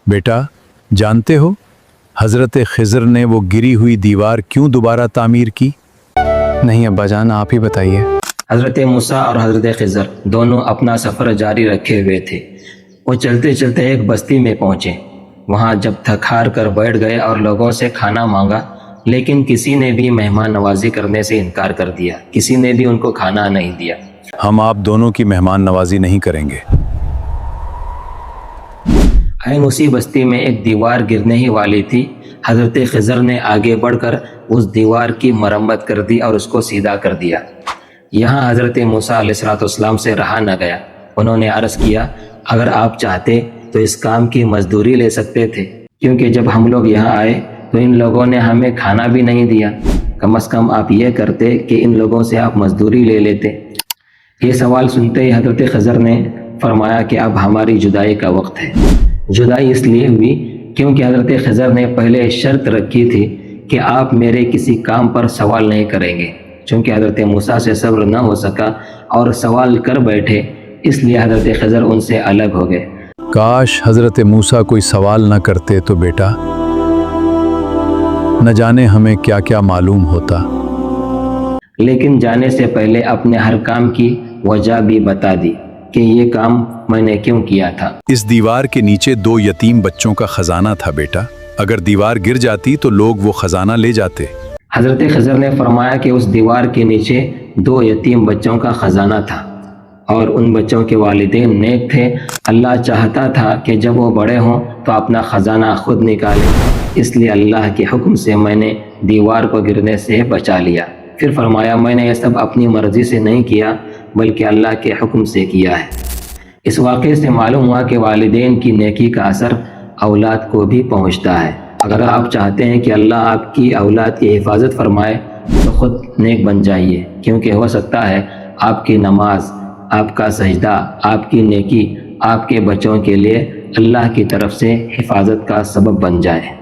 बेटा, जानते हो हजरत खिज़र ने वो गिरी हुई दीवार क्यों दोबारा तामीर की? नहीं अब्बा जान, आप ही बताइए। हज़रत मूसा और हज़रत खिज़र दोनों अपना सफ़र जारी रखे हुए थे। वो चलते चलते एक बस्ती में पहुँचे। वहाँ जब थक हार कर बैठ गए और लोगों से खाना मांगा, लेकिन किसी ने भी मेहमान नवाजी करने से इनकार कर दिया। किसी ने भी उनको खाना नहीं दिया। हम आप दोनों की मेहमान नवाजी नहीं करेंगे। ऐन उसी बस्ती में एक दीवार गिरने ही वाली थी। हज़रत खिज़र ने आगे बढ़कर उस दीवार की मरम्मत कर दी और उसको सीधा कर दिया। यहाँ हज़रत मूसा अलैहिस्सलाम से रहा न गया। उन्होंने अर्ज़ किया, अगर आप चाहते तो इस काम की मजदूरी ले सकते थे, क्योंकि जब हम लोग यहाँ आए तो इन लोगों ने हमें खाना भी नहीं दिया। कम से कम आप ये करते कि इन लोगों से आप मजदूरी ले लेते। ये सवाल सुनते ही हज़रत खिज़र ने फरमाया कि अब हमारी जुदाई का वक्त है। जुदाई इसलिए हुई क्योंकि हज़रत खिज़र ने पहले शर्त रखी थी कि आप मेरे किसी काम पर सवाल नहीं करेंगे। चूँकि हज़रत मूसा से सब्र न हो सका और सवाल कर बैठे, इसलिए हज़रत खिज़र उनसे अलग हो गए। काश हजरत मूसा कोई सवाल न करते तो बेटा, न जाने हमें क्या क्या मालूम होता। लेकिन जाने से पहले अपने हर काम की वजह भी बता दी कि ये काम मैंने क्यों किया था। इस दीवार के नीचे 2 यतीम बच्चों का खजाना था बेटा। अगर दीवार गिर जाती तो लोग वो खजाना ले जाते। हज़रत खिज़र ने फरमाया कि उस दीवार के नीचे 2 यतीम बच्चों का खजाना था और उन बच्चों के वालिदैन नेक थे। अल्लाह चाहता था कि जब वो बड़े हों तो अपना ख़जाना खुद निकालें, इसलिए अल्लाह के हुक्म से मैंने दीवार को गिरने से बचा लिया। फिर फरमाया, मैंने ये सब अपनी मर्ज़ी से नहीं किया बल्कि अल्लाह के हुक्म से किया है। इस वाक़े से मालूम हुआ कि वालिदैन की नेकी का असर औलाद को भी पहुँचता है। अगर आप चाहते हैं कि अल्लाह आपकी औलाद की हिफाजत फरमाए तो ख़ुद नेक बन जाइए, क्योंकि हो सकता है आपकी नमाज, आपका सजदा, आपकी नेकी आपके बच्चों के लिए अल्लाह की तरफ से हिफाजत का सबब बन जाए।